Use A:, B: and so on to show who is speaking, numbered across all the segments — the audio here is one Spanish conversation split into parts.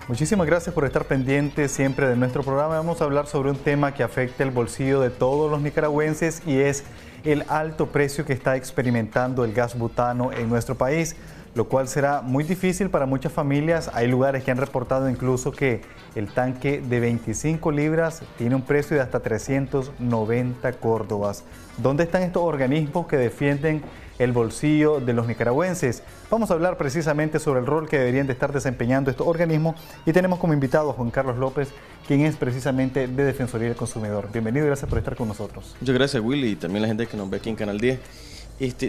A: Muchísimas gracias por estar pendientes siempre de nuestro programa. Vamos a hablar sobre un tema que afecta el bolsillo de todos los nicaragüenses y es el alto precio que está experimentando el gas butano en nuestro país, lo cual será muy difícil para muchas familias. Hay lugares que han reportado incluso que el tanque de 25 libras tiene un precio de hasta 390 córdobas. ¿Dónde están estos organismos que defienden el bolsillo de los nicaragüenses? Vamos a hablar precisamente sobre el rol que deberían de estar desempeñando estos organismos y tenemos como invitado a Juan Carlos López, quien es precisamente de Defensoría del Consumidor. Bienvenido y gracias por estar con nosotros.
B: Muchas gracias, Willy, y también la gente que nos ve aquí en Canal 10.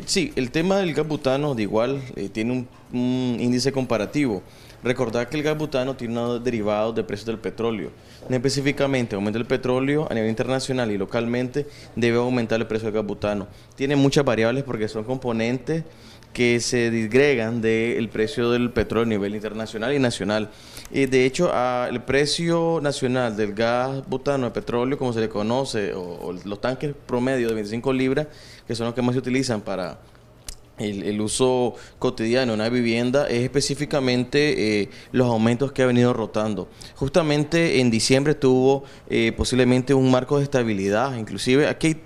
B: Sí, el tema del gas butano de igual tiene un índice comparativo. Recordad que el gas butano tiene unos derivados de precios del petróleo. No específicamente aumenta el petróleo a nivel internacional y localmente debe aumentar el precio del gas butano. Tiene muchas variables porque son componentes que se disgregan del precio del petróleo a nivel internacional y nacional. De hecho, el precio nacional del gas butano de petróleo, como se le conoce, o los tanques promedio de 25 libras, que son los que más se utilizan para el uso cotidiano en una vivienda, es específicamente los aumentos que ha venido rotando. Justamente en diciembre tuvo posiblemente un marco de estabilidad. Inclusive aquí hay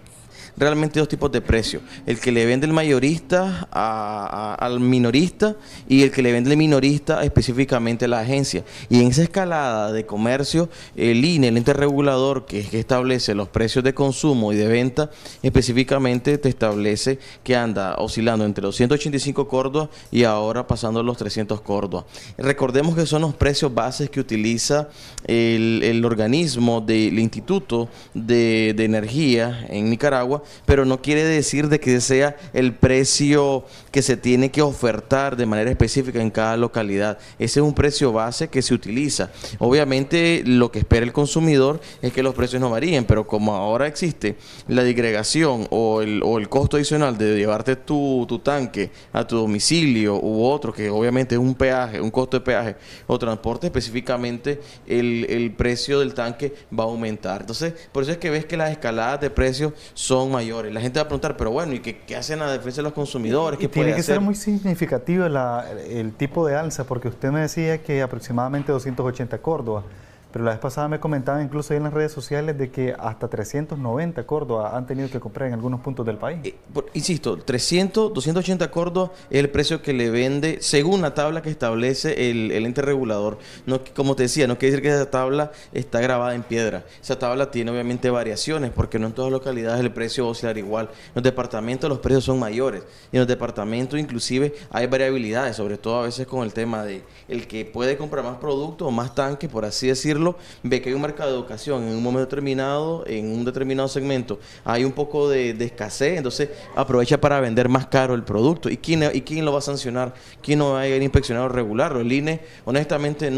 B: realmente dos tipos de precios: el que le vende el mayorista al minorista y el que le vende el minorista específicamente a la agencia. Y en esa escalada de comercio, el INE, el ente regulador que establece los precios de consumo y de venta, específicamente te establece que anda oscilando entre los 185 córdobas y ahora pasando los 300 córdobas. Recordemos que son los precios bases que utiliza el organismo del Instituto de Energía en Nicaragua, pero no quiere decir de que sea el precio que se tiene que ofertar de manera específica en cada localidad. Ese es un precio base que se utiliza. Obviamente lo que espera el consumidor es que los precios no varíen, pero como ahora existe la disgregación o el costo adicional de llevarte tu tanque a tu domicilio u otro, que obviamente es un peaje, un costo de peaje o transporte, específicamente el precio del tanque va a aumentar. Entonces, por eso es que ves que las escaladas de precios son mayores. La gente va a preguntar, pero bueno, ¿y qué hacen a defensa de los consumidores? ¿Qué
A: tiene
B: puede
A: que
B: hacer?
A: ser muy significativo el tipo de alza, porque usted me decía que aproximadamente 280 córdobas, pero la vez pasada me comentaban incluso ahí en las redes sociales de que hasta 390 córdobas han tenido que comprar en algunos puntos del país.
B: Insisto, 280 córdobas es el precio que le vende según la tabla que establece el ente regulador. No, como te decía, no quiere decir que esa tabla está grabada en piedra. Esa tabla tiene obviamente variaciones porque no en todas las localidades el precio va a oscilar igual. En los departamentos los precios son mayores y en los departamentos inclusive hay variabilidades, sobre todo a veces con el tema de el que puede comprar más productos o más tanques, por así decirlo, ve que hay un mercado de educación en un momento determinado, en un determinado segmento, hay un poco de escasez, entonces aprovecha para vender más caro el producto. ¿Y quién lo va a sancionar? ¿Quién no va a ir a inspeccionar o regularlo? El INE, honestamente,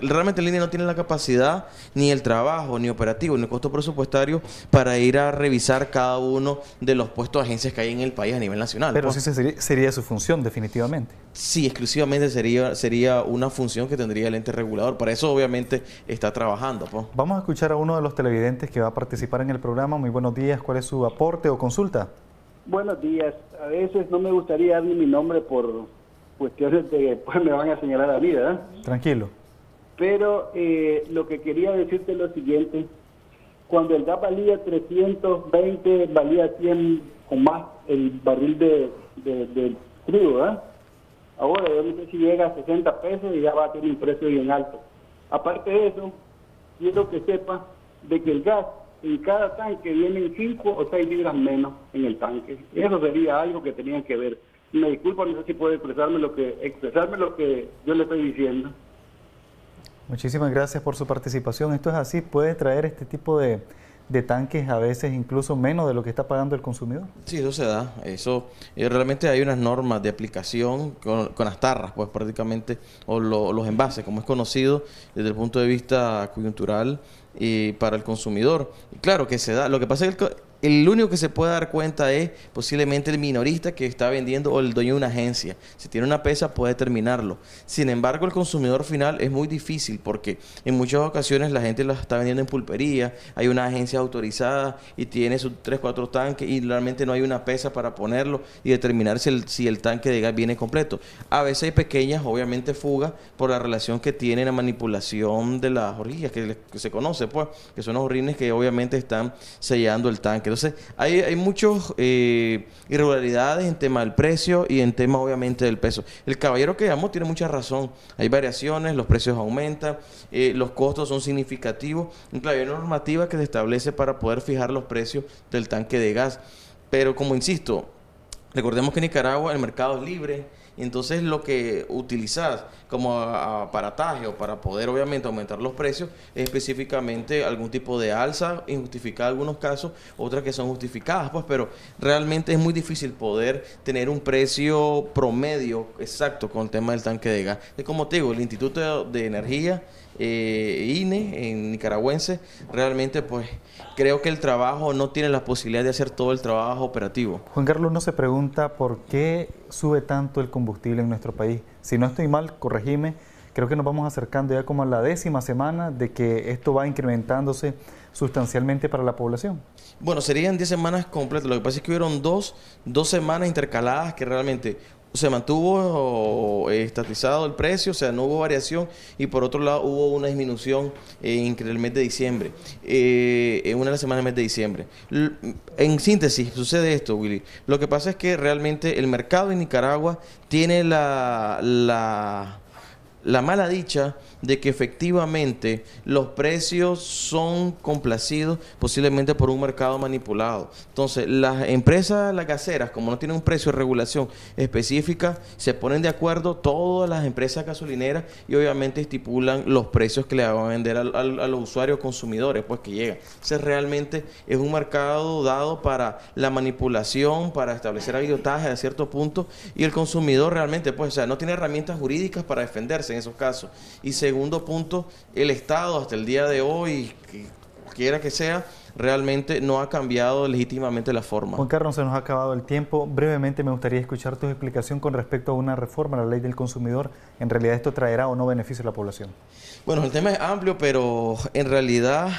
B: realmente el INE no tiene la capacidad, ni el trabajo, ni operativo, ni el costo presupuestario para ir a revisar cada uno de los puestos de agencias que hay en el país a nivel nacional.
A: Pero sí sería su función, definitivamente.
B: Sí, exclusivamente sería una función que tendría el ente regulador. Para eso, obviamente, está trabajando.
A: Vamos a escuchar a uno de los televidentes que va a participar en el programa. Muy buenos días. ¿Cuál es su aporte o consulta?
C: Buenos días. A veces no me gustaría dar mi nombre por cuestiones de que después me van a señalar a mí, ¿verdad?
A: Tranquilo.
C: Pero lo que quería decirte es lo siguiente. Cuando el gas valía 320, valía 100 o más el barril de crudo, ¿verdad? Ahora yo no sé si llega a 60 pesos y ya va a tener un precio bien alto. Aparte de eso, quiero que sepa de que el gas en cada tanque vienen 5 o 6 libras menos en el tanque. Eso sería algo que tenían que ver. Me disculpo, no sé si puede expresarme lo que yo le estoy diciendo.
A: Muchísimas gracias por su participación. Esto es así, puede traer este tipo de tanques a veces incluso menos de lo que está pagando el consumidor.
B: Sí, eso se da. Eso realmente hay unas normas de aplicación con las tarras, pues prácticamente, o los envases, como es conocido desde el punto de vista coyuntural y para el consumidor. Y claro que se da. Lo que pasa es que el único que se puede dar cuenta es posiblemente el minorista que está vendiendo o el dueño de una agencia. Si tiene una pesa puede determinarlo. Sin embargo, el consumidor final es muy difícil porque en muchas ocasiones la gente la está vendiendo en pulpería, hay una agencia autorizada y tiene sus 3, 4 tanques y realmente no hay una pesa para ponerlo y determinar si el tanque de gas viene completo. A veces hay pequeñas, obviamente, fugas por la relación que tiene la manipulación de las horquillas, que se conoce, pues, que son los horrines que obviamente están sellando el tanque. Entonces, hay muchas irregularidades en tema del precio y en tema, obviamente, del peso. El caballero que llamó tiene mucha razón. Hay variaciones, los precios aumentan, los costos son significativos. Claro, hay una normativa que se establece para poder fijar los precios del tanque de gas. Pero, como insisto, recordemos que en Nicaragua el mercado es libre, entonces lo que utilizas como aparataje o para poder obviamente aumentar los precios es específicamente algún tipo de alza injustificada en algunos casos, otras que son justificadas, pues, pero realmente es muy difícil poder tener un precio promedio exacto con el tema del tanque de gas. Es como te digo, el Instituto de Energía, INE, en nicaragüense, realmente pues creo que el trabajo no tiene la posibilidad de hacer todo el trabajo operativo.
A: Juan Carlos, uno se pregunta por qué sube tanto el combustible en nuestro país. Si no estoy mal, corregime, creo que nos vamos acercando ya como a la 10ª semana de que esto va incrementándose sustancialmente para la población.
B: Bueno, serían 10 semanas completas. Lo que pasa es que hubieron dos semanas intercaladas que realmente se mantuvo estatizado el precio, o sea, no hubo variación, y por otro lado hubo una disminución en el mes de diciembre, en una de las semanas del mes de diciembre. En síntesis, sucede esto, Willy. Lo que pasa es que realmente el mercado en Nicaragua tiene la mala dicha de que efectivamente los precios son complacidos posiblemente por un mercado manipulado. Entonces, las empresas, las gaseras, como no tienen un precio de regulación específica, se ponen de acuerdo todas las empresas gasolineras y obviamente estipulan los precios que le van a vender a los usuarios consumidores, pues que llegan. Entonces, realmente es un mercado dado para la manipulación, para establecer abidotaje a cierto punto, y el consumidor realmente, pues, o sea, no tiene herramientas jurídicas para defenderse en esos casos. Y segundo punto, el Estado hasta el día de hoy, quiera que sea, realmente no ha cambiado legítimamente la forma.
A: Juan Carlos, se nos ha acabado el tiempo. Brevemente me gustaría escuchar tu explicación con respecto a una reforma a la ley del consumidor. ¿En realidad esto traerá o no beneficio a la población?
B: Bueno, el tema es amplio, pero en realidad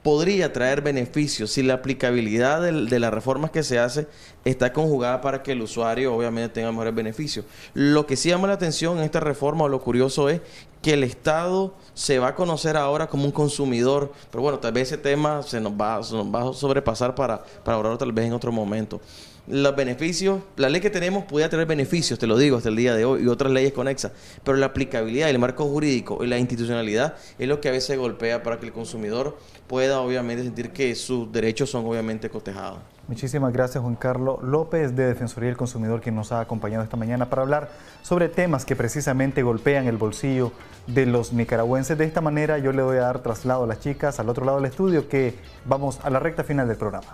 B: podría traer beneficios si la aplicabilidad de las reformas que se hace está conjugada para que el usuario obviamente tenga mejores beneficios. Lo que sí llama la atención en esta reforma, o lo curioso, es que el Estado se va a conocer ahora como un consumidor, pero bueno, tal vez ese tema se nos va a sobrepasar para hablar tal vez en otro momento. Los beneficios, la ley que tenemos puede tener beneficios, te lo digo, hasta el día de hoy, y otras leyes conexas, pero la aplicabilidad, el marco jurídico y la institucionalidad es lo que a veces golpea para que el consumidor pueda obviamente sentir que sus derechos son obviamente cotejados.
A: Muchísimas gracias, Juan Carlos López, de Defensoría del Consumidor, quien nos ha acompañado esta mañana para hablar sobre temas que precisamente golpean el bolsillo de los nicaragüenses. De esta manera yo le voy a dar traslado a las chicas al otro lado del estudio, que vamos a la recta final del programa.